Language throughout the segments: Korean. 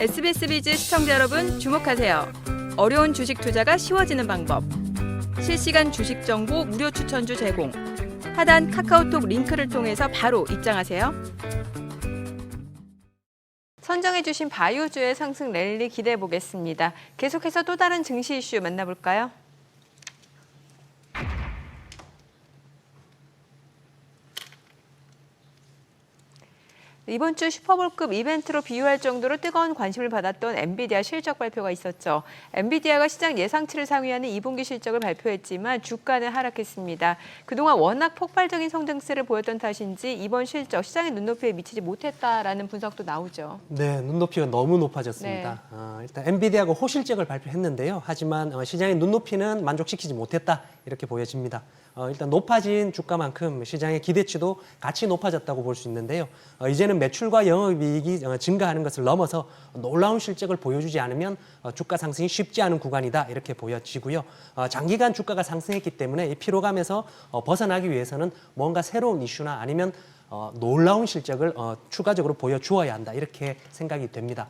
SBS 비즈 시청자 여러분 주목하세요. 어려운 주식 투자가 쉬워지는 방법. 실시간 주식 정보 무료 추천주 제공. 하단 카카오톡 링크를 통해서 바로 입장하세요. 선정해주신 바이오주의 상승 랠리 기대해 보겠습니다. 계속해서 또 다른 증시 이슈 만나볼까요? 이번 주 슈퍼볼급 이벤트로 비유할 정도로 뜨거운 관심을 받았던 엔비디아 실적 발표가 있었죠. 엔비디아가 시장 예상치를 상회하는 2분기 실적을 발표했지만 주가는 하락했습니다. 그동안 워낙 폭발적인 성장세를 보였던 탓인지 이번 실적 시장의 눈높이에 미치지 못했다라는 분석도 나오죠. 네, 눈높이가 너무 높아졌습니다. 네. 일단 엔비디아가 호실적을 발표했는데요. 하지만 시장의 눈높이는 만족시키지 못했다 이렇게 보여집니다. 일단 높아진 주가만큼 시장의 기대치도 같이 높아졌다고 볼 수 있는데요. 이제는 매출과 영업이익이 증가하는 것을 넘어서 놀라운 실적을 보여주지 않으면 주가 상승이 쉽지 않은 구간이다 이렇게 보여지고요. 장기간 주가가 상승했기 때문에 이 피로감에서 벗어나기 위해서는 뭔가 새로운 이슈나 아니면 놀라운 실적을 추가적으로 보여주어야 한다 이렇게 생각이 됩니다.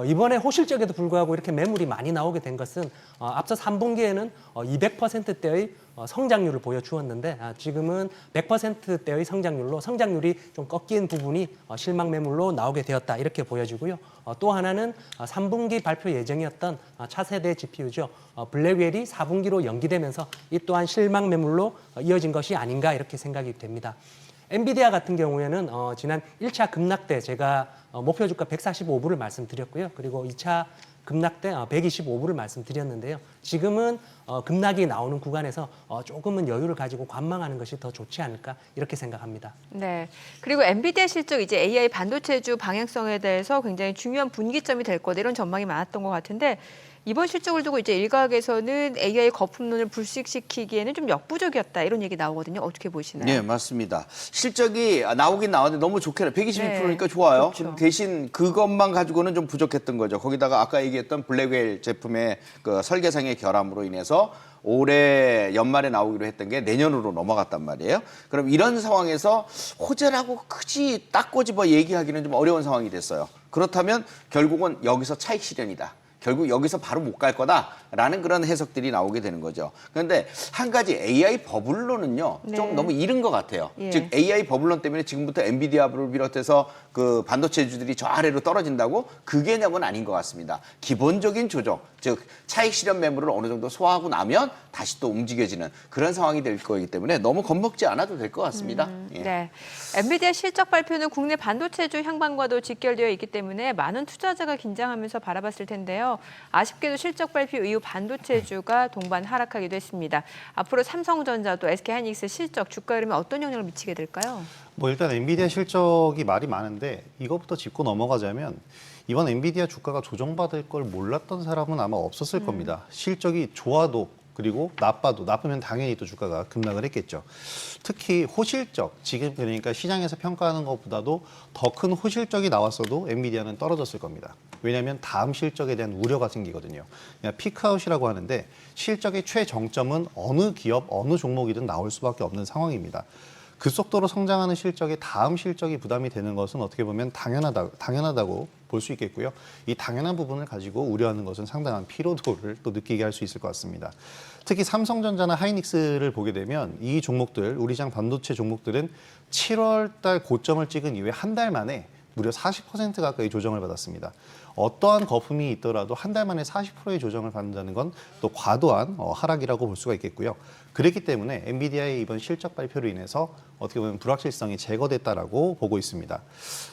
이번에 호실적에도 불구하고 이렇게 매물이 많이 나오게 된 것은 앞서 3분기에는 200%대의 성장률을 보여주었는데 지금은 100%대의 성장률이 좀 꺾인 부분이 실망 매물로 나오게 되었다 이렇게 보여지고요. 또 하나는 3분기 발표 예정이었던 차세대 GPU죠. 블랙웰이 4분기로 연기되면서 이 또한 실망 매물로 이어진 것이 아닌가 이렇게 생각이 됩니다. 엔비디아 같은 경우에는 지난 1차 급락 때 제가 목표 주가 145불을 말씀드렸고요. 그리고 2차 급락 때 125불을 말씀드렸는데요. 지금은 급락이 나오는 구간에서 조금은 여유를 가지고 관망하는 것이 더 좋지 않을까 이렇게 생각합니다. 네. 그리고 엔비디아 실적 이제 AI 반도체주 방향성에 대해서 굉장히 중요한 분기점이 될 거다 이런 전망이 많았던 것 같은데 이번 실적을 두고 이제 일각에서는 AI 거품론을 불식시키기에는 좀 역부족이었다 이런 얘기 나오거든요. 어떻게 보시나요? 네, 맞습니다. 실적이 나오긴 나왔는데 너무 좋게는 122%니까 좋아요. 그렇죠. 대신 그것만 가지고는 좀 부족했던 거죠. 거기다가 아까 얘기했던 블랙웰 제품의 그 설계상의 결함으로 인해서 올해 연말에 나오기로 했던 게 내년으로 넘어갔단 말이에요. 그럼 이런 상황에서 호재라고 크지 딱 꼬집어 얘기하기는 좀 어려운 상황이 됐어요. 그렇다면 결국은 여기서 차익 실현이다. 결국 여기서 바로 못 갈 거다라는 그런 해석들이 나오게 되는 거죠. 그런데 한 가지 AI 버블론은요, 네. 좀 너무 이른 것 같아요. 예. 즉 AI 버블론 때문에 지금부터 엔비디아를 비롯해서 그 반도체주들이 저 아래로 떨어진다고 그 개념은 아닌 것 같습니다. 기본적인 조정, 즉 차익 실현 매물을 어느 정도 소화하고 나면 다시 또 움직여지는 그런 상황이 될 거이기 때문에 너무 겁먹지 않아도 될 것 같습니다. 예. 네. 엔비디아 실적 발표는 국내 반도체주 향방과도 직결되어 있기 때문에 많은 투자자가 긴장하면서 바라봤을 텐데요. 아쉽게도 실적 발표 이후 반도체주가 동반 하락하기도 했습니다. 앞으로 삼성전자도 SK하이닉스 실적 주가 흐름에 어떤 영향을 미치게 될까요? 뭐 일단 엔비디아 실적이 말이 많은데 이것부터 짚고 넘어가자면 이번 엔비디아 주가가 조정받을 걸 몰랐던 사람은 아마 없었을 겁니다. 실적이 좋아도 그리고 나쁘면 당연히 또 주가가 급락을 했겠죠. 특히 호실적, 지금 그러니까 시장에서 평가하는 것보다도 더 큰 호실적이 나왔어도 엔비디아는 떨어졌을 겁니다. 왜냐하면 다음 실적에 대한 우려가 생기거든요. 그냥 피크아웃이라고 하는데 실적의 최정점은 어느 기업, 어느 종목이든 나올 수밖에 없는 상황입니다. 그 속도로 성장하는 실적에 다음 실적이 부담이 되는 것은 어떻게 보면 당연하다고 볼 수 있겠고요. 이 당연한 부분을 가지고 우려하는 것은 상당한 피로도를 또 느끼게 할 수 있을 것 같습니다. 특히 삼성전자나 하이닉스를 보게 되면 이 종목들, 우리 시장 반도체 종목들은 7월 달 고점을 찍은 이후에 한 달 만에 무려 40% 가까이 조정을 받았습니다. 어떠한 거품이 있더라도 한 달 만에 40%의 조정을 받는다는 건 또 과도한 하락이라고 볼 수가 있겠고요. 그렇기 때문에 엔비디아의 이번 실적 발표로 인해서 어떻게 보면 불확실성이 제거됐다라고 보고 있습니다.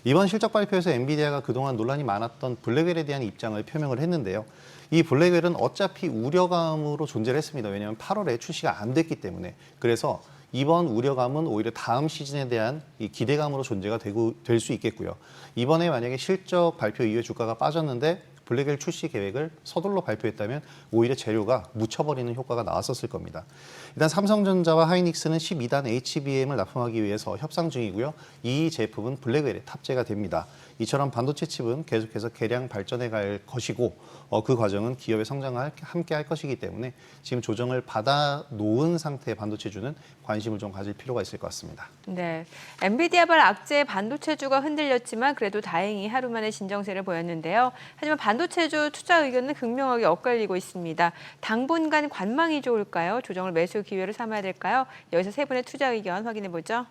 이번 실적 발표에서 엔비디아가 그동안 논란이 많았던 블랙웰에 대한 입장을 표명을 했는데요. 이 블랙웰은 어차피 우려감으로 존재를 했습니다. 왜냐하면 8월에 출시가 안 됐기 때문에. 그래서 이번 우려감은 오히려 다음 시즌에 대한 이 기대감으로 존재가 될 수 있겠고요. 이번에 만약에 실적 발표 이후에 주가가 빠졌는데 블랙웰 출시 계획을 서둘러 발표했다면 오히려 재료가 묻혀버리는 효과가 나왔었을 겁니다. 일단 삼성전자와 하이닉스는 12단 HBM을 납품하기 위해서 협상 중이고요. 이 제품은 블랙웰에 탑재가 됩니다. 이처럼 반도체 칩은 계속해서 개량 발전해 갈 것이고 그 과정은 기업의 성장과 함께 할 것이기 때문에 지금 조정을 받아 놓은 상태의 반도체주는 관심을 좀 가질 필요가 있을 것 같습니다. 네, 엔비디아발 악재에 반도체주가 흔들렸지만 그래도 다행히 하루 만에 진정세를 보였는데요. 하지만 반도체주 투자 의견은 극명하게 엇갈리고 있습니다. 당분간 관망이 좋을까요? 조정을 매수 기회로 삼아야 될까요? 여기서 세 분의 투자 의견 확인해 보죠.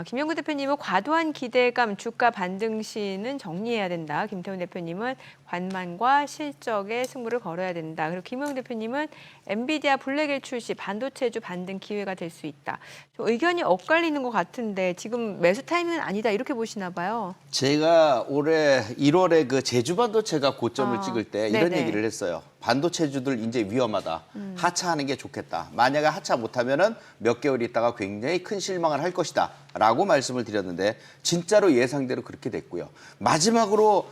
김영구 대표님은 과도한 기대감, 주가 반등 시는 정리해야 된다. 김태훈 대표님은 관망과 실적에 승부를 걸어야 된다. 그리고 김우영 대표님은 엔비디아 블랙일 출시, 반도체주 반등 기회가 될 수 있다. 좀 의견이 엇갈리는 것 같은데 지금 매수 타이밍은 아니다 이렇게 보시나 봐요. 제가 올해 1월에 그 제주 반도체가 고점을 찍을 때 이런 네네. 얘기를 했어요. 반도체주들 이제 위험하다. 하차하는 게 좋겠다. 만약에 하차 못하면은 몇 개월 있다가 굉장히 큰 실망을 할 것이다. 라고 말씀을 드렸는데 진짜로 예상대로 그렇게 됐고요. 마지막으로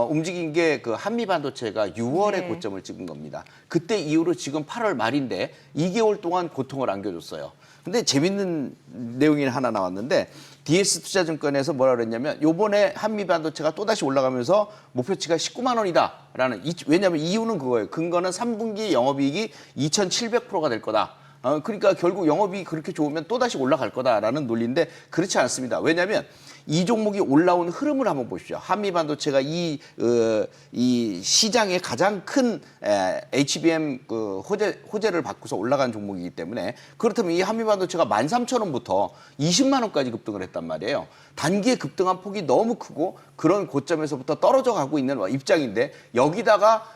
움직인 게 그 한미 반도체가 6월에 네. 고점을 찍은 겁니다. 그때 이후로 지금 8월 말인데 2개월 동안 고통을 안겨줬어요. 근데 재밌는 내용이 하나 나왔는데 DS투자증권에서 뭐라 그랬냐면 요번에 한미 반도체가 또다시 올라가면서 목표치가 19만 원이다라는 왜냐하면 이유는 그거예요. 근거는 3분기 영업이익이 2,700%가 될 거다. 그러니까 결국 영업이익이 그렇게 좋으면 또다시 올라갈 거다라는 논리인데 그렇지 않습니다. 왜냐하면 이 종목이 올라온 흐름을 한번 보십시오. 한미 반도체가 이 시장의 가장 큰 HBM 그 호재를 받고서 올라간 종목이기 때문에 그렇다면 이 한미 반도체가 13,000원부터 20만 원까지 급등을 했단 말이에요. 단기에 급등한 폭이 너무 크고 그런 고점에서부터 떨어져 가고 있는 입장인데 여기다가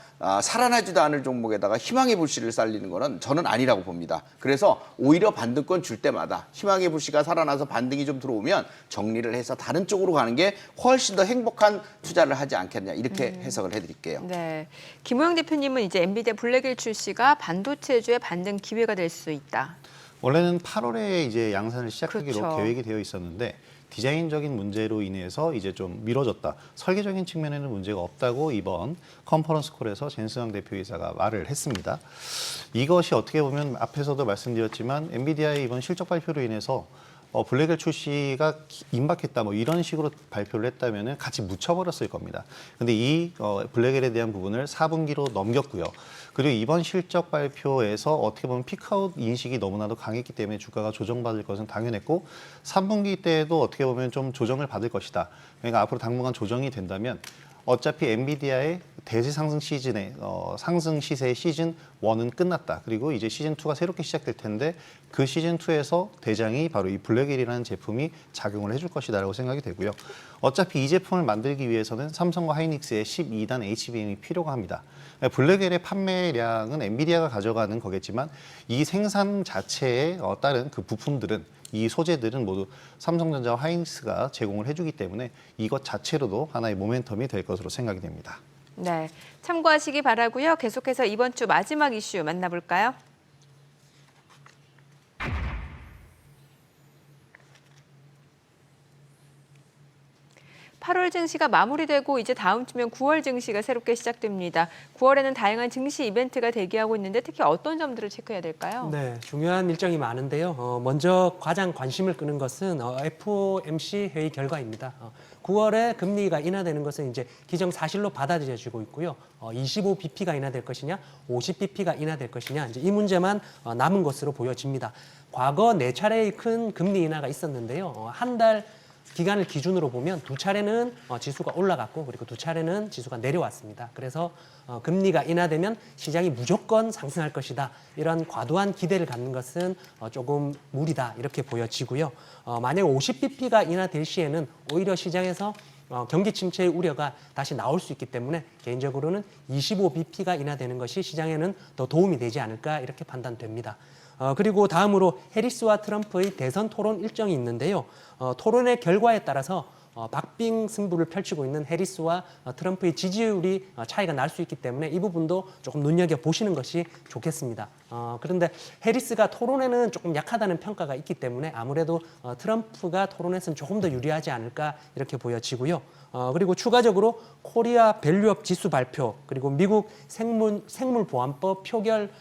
살아나지도 않을 종목에다가 희망의 불씨를 살리는 거는 저는 아니라고 봅니다. 그래서 오히려 반등권 줄 때마다 희망의 불씨가 살아나서 반등이 좀 들어오면 정리를 해서 다른 쪽으로 가는 게 훨씬 더 행복한 투자를 하지 않겠냐 이렇게 해석을 해드릴게요. 네, 김우영 대표님은 이제 엔비디아 블랙일 출시가 반도체주의 반등 기회가 될 수 있다. 원래는 8월에 이제 양산을 시작하기로 그렇죠. 계획이 되어 있었는데 디자인적인 문제로 인해서 이제 좀 미뤄졌다. 설계적인 측면에는 문제가 없다고 이번 컨퍼런스 콜에서 젠스왕 대표이사가 말을 했습니다. 이것이 어떻게 보면 앞에서도 말씀드렸지만 엔비디아의 이번 실적 발표로 인해서 블랙엘 출시가 임박했다 뭐 이런 식으로 발표를 했다면 같이 묻혀버렸을 겁니다. 근데 이 블랙엘에 대한 부분을 4분기로 넘겼고요. 그리고 이번 실적 발표에서 어떻게 보면 피크아웃 인식이 너무나도 강했기 때문에 주가가 조정받을 것은 당연했고 3분기 때에도 어떻게 보면 좀 조정을 받을 것이다. 그러니까 앞으로 당분간 조정이 된다면 어차피 엔비디아의 대세 상승 시즌에 상승 시세의 시즌 1은 끝났다. 그리고 이제 시즌 2가 새롭게 시작될 텐데 그 시즌 2에서 대장이 바로 이 블랙엘이라는 제품이 작용을 해줄 것이다라고 생각이 되고요. 어차피 이 제품을 만들기 위해서는 삼성과 하이닉스의 12단 HBM이 필요가 합니다. 블랙엘의 판매량은 엔비디아가 가져가는 거겠지만 이 생산 자체에 따른 그 부품들은 이 소재들은 모두 삼성전자와 하이닉스가 제공을 해주기 때문에 이것 자체로도 하나의 모멘텀이 될 것으로 생각이 됩니다. 네, 참고하시기 바라고요. 계속해서 이번 주 마지막 이슈 만나볼까요? (8월) 증시가 마무리되고 이제 다음 주면 (9월) 증시가 새롭게 시작됩니다. 9월에는 다양한 증시 이벤트가 대기하고 있는데 특히 어떤 점들을 체크해야 될까요? 네, 중요한 일정이 많은데요. 먼저 가장 관심을 끄는 것은 FOMC 회의 결과입니다. 9월에 금리가 인하되는 것은 이제 기정사실로 받아들여지고 있고요. 25bp가 인하될 것이냐, 50bp가 인하될 것이냐, 이제 이 문제만 남은 것으로 보여집니다. 과거 4차례의 큰 금리 인하가 있었는데요. 한 달 기간을 기준으로 보면 2차례는 지수가 올라갔고 그리고 2차례는 지수가 내려왔습니다. 그래서 금리가 인하되면 시장이 무조건 상승할 것이다. 이런 과도한 기대를 갖는 것은 조금 무리다 이렇게 보여지고요. 만약 50bp가 인하될 시에는 오히려 시장에서 경기 침체의 우려가 다시 나올 수 있기 때문에 개인적으로는 25bp가 인하되는 것이 시장에는 더 도움이 되지 않을까 이렇게 판단됩니다. 그리고 다음으로 해리스와 트럼프의 대선 토론 일정이 있는데요. 토론의 결과에 따라서 박빙 승부를 펼치고 있는 해리스와 트럼프의 지지율이 차이가 날 수 있기 때문에 이 부분도 조금 눈여겨보시는 것이 좋겠습니다. 그런데 해리스가 토론에는 조금 약하다는 평가가 있기 때문에 아무래도 트럼프가 토론에서는 조금 더 유리하지 않을까 이렇게 보여지고요. 그리고 추가적으로 코리아 밸류업 지수 발표 그리고 미국 생물보안법 표결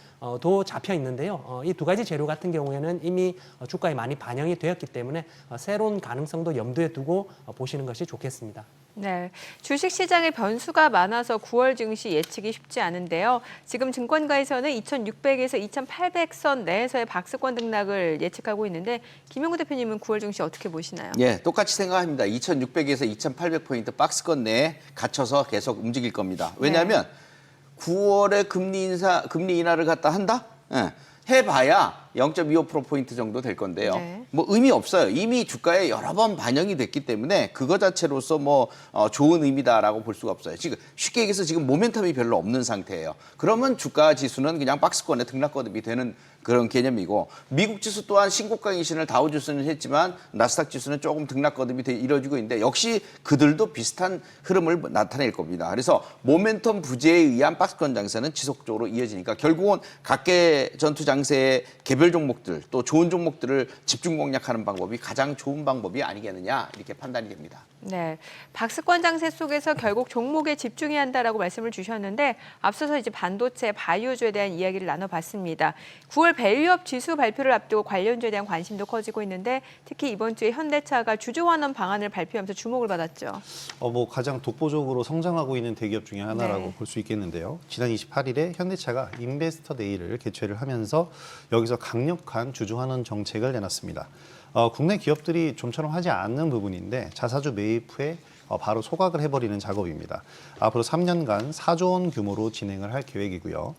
도 잡혀 있는데요. 이 두 가지 재료 같은 경우에는 이미 주가에 많이 반영이 되었기 때문에 새로운 가능성도 염두에 두고 보시는 것이 좋겠습니다. 네, 주식시장에 변수가 많아서 9월 증시 예측이 쉽지 않은데요. 지금 증권가에서는 2,600에서 2,800선 내에서의 박스권 등락을 예측하고 있는데 김영구 대표님은 9월 증시 어떻게 보시나요? 예, 똑같이 생각합니다. 2,600에서 2,800포인트 박스권 내에 갇혀서 계속 움직일 겁니다. 왜냐하면 9월에 금리 인하를 갖다 한다? 예, 해봐야 0.25%포인트 정도 될 건데요. 네. 뭐 의미 없어요. 이미 주가에 여러 번 반영이 됐기 때문에 그거 자체로서 뭐 좋은 의미다라고 볼 수가 없어요. 지금 쉽게 얘기해서 지금 모멘텀이 별로 없는 상태예요. 그러면 주가 지수는 그냥 박스권에 등락거듭이 되는 그런 개념이고 미국 지수 또한 신고가 갱신을 다우지수는 했지만 나스닥 지수는 조금 등락거듭이 이루어지고 있는데 역시 그들도 비슷한 흐름을 나타낼 겁니다. 그래서 모멘텀 부재에 의한 박스권 장세는 지속적으로 이어지니까 결국은 각계 전투 장세의 개별 종목들 또 좋은 종목들을 집중 공략하는 방법이 가장 좋은 방법이 아니겠느냐 이렇게 판단이 됩니다. 네, 박스권 장세 속에서 결국 종목에 집중해야 한다라고 말씀을 주셨는데 앞서서 이제 반도체, 바이오주에 대한 이야기를 나눠봤습니다. 9월 밸류업 지수 발표를 앞두고 관련주에 대한 관심도 커지고 있는데 특히 이번 주에 현대차가 주주환원 방안을 발표하면서 주목을 받았죠. 뭐 가장 독보적으로 성장하고 있는 대기업 중에 하나라고 네. 볼 수 있겠는데요. 지난 28일에 현대차가 인베스터 데이를 개최를 하면서 여기서 강력한 주주환원 정책을 내놨습니다. 국내 기업들이 좀처럼 하지 않는 부분인데 자사주 매입 후에 바로 소각을 해버리는 작업입니다. 앞으로 3년간 4조 원 규모로 진행을 할 계획이고요.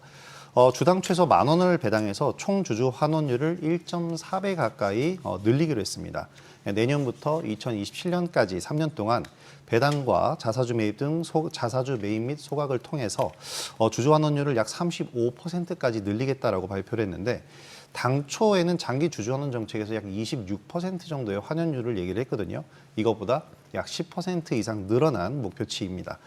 주당 최소 10,000원을 배당해서 총 주주 환원율을 1.4배 가까이 늘리기로 했습니다. 내년부터 2027년까지 3년 동안 배당과 자사주 매입 등 자사주 매입 및 소각을 통해서 주주 환원율을 약 35%까지 늘리겠다라고 발표를 했는데 당초에는 장기 주주환원 정책에서 약 26% 정도의 환원율을 얘기를 했거든요. 이것보다 약 10% 이상 늘어난 목표치입니다.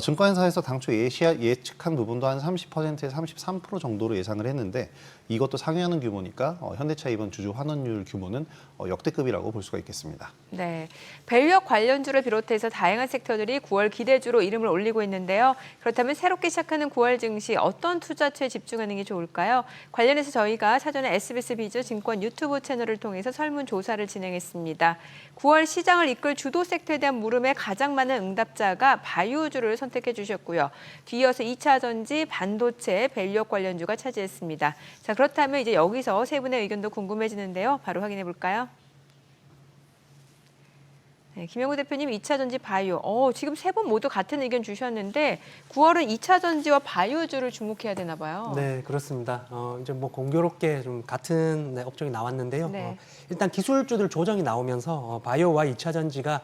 증권사에서 당초 예측한 부분도 한 30%에서 33% 정도로 예상을 했는데 이것도 상회하는 규모니까 현대차 이번 주주 환원율 규모는 역대급이라고 볼 수가 있겠습니다. 네, 밸류업 관련주를 비롯해서 다양한 섹터들이 9월 기대주로 이름을 올리고 있는데요. 그렇다면 새롭게 시작하는 9월 증시 어떤 투자처에 집중하는 게 좋을까요? 관련해서 저희가 사전에 SBS 비즈 증권 유튜브 채널을 통해서 설문조사를 진행했습니다. 9월 시장을 이끌 주도 섹터에 대한 물음에 가장 많은 응답자가 바이오주를 선택해 주셨고요. 뒤이어서 2차 전지, 반도체, 밸류업 관련주가 차지했습니다. 자, 그렇다면 이제 여기서 세 분의 의견도 궁금해지는데요. 바로 확인해 볼까요? 네, 김영구 대표님 2차 전지 바이오. 지금 세 분 모두 같은 의견 주셨는데 9월은 2차 전지와 바이오주를 주목해야 되나 봐요. 네, 그렇습니다. 이제 뭐 공교롭게 좀 같은 업종이 나왔는데요. 네. 일단 기술주들 조정이 나오면서 바이오와 2차 전지가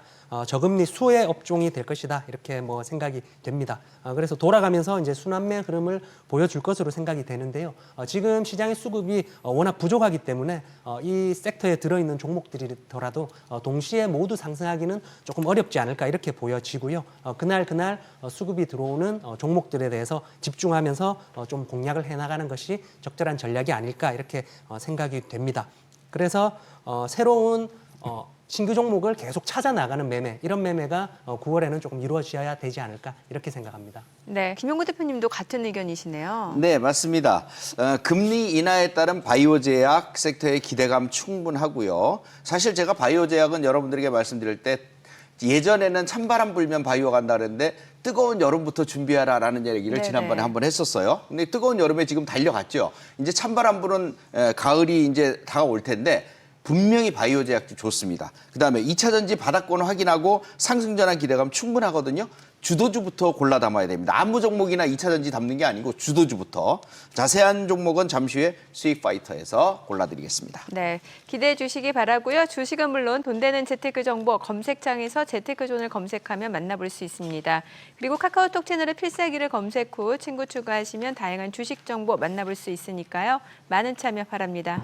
저금리 수혜 업종이 될 것이다 이렇게 뭐 생각이 됩니다. 그래서 돌아가면서 이제 순환매 흐름을 보여줄 것으로 생각이 되는데요. 지금 시장의 수급이 워낙 부족하기 때문에 이 섹터에 들어있는 종목들이더라도 동시에 모두 상승하기는 조금 어렵지 않을까 이렇게 보여지고요. 그날 수급이 들어오는 종목들에 대해서 집중하면서 좀 공략을 해나가는 것이 적절한 전략이 아닐까 이렇게 생각이 됩니다. 그래서 새로운 신규 종목을 계속 찾아 나가는 매매, 이런 매매가 9월에는 조금 이루어져야 되지 않을까 이렇게 생각합니다. 네, 김영구 대표님도 같은 의견이시네요. 네, 맞습니다. 금리 인하에 따른 바이오 제약 섹터의 기대감 충분하고요. 사실 제가 바이오 제약은 여러분들에게 말씀드릴 때 예전에는 찬바람 불면 바이오 간다 그랬는데 뜨거운 여름부터 준비하라라는 얘기를 네네. 지난번에 한번 했었어요. 근데 뜨거운 여름에 지금 달려갔죠. 이제 찬바람 부는 가을이 이제 다가올 텐데 분명히 바이오 제약주 좋습니다. 그다음에 2차 전지 바닥권 확인하고 상승 전환 기대감 충분하거든요. 주도주부터 골라 담아야 됩니다. 아무 종목이나 2차 전지 담는 게 아니고 주도주부터. 자세한 종목은 잠시 후에 수익 파이터에서 골라드리겠습니다. 네, 기대해 주시기 바라고요. 주식은 물론 돈 되는 재테크 정보 검색창에서 재테크존을 검색하면 만나볼 수 있습니다. 그리고 카카오톡 채널의 필살기를 검색 후 친구 추가하시면 다양한 주식 정보 만나볼 수 있으니까요. 많은 참여 바랍니다.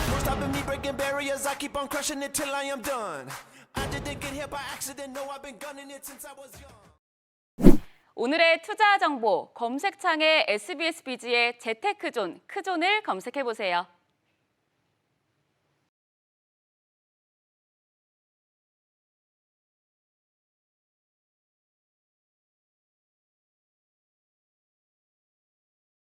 No stopping me, breaking barriers. I keep on crushing it till I am done. I didn't get here by accident. No, I've been gunning it since I was young. 오늘의 투자 정보 검색창에 SBS 비지의 재테크존, 크존을 검색해보세요.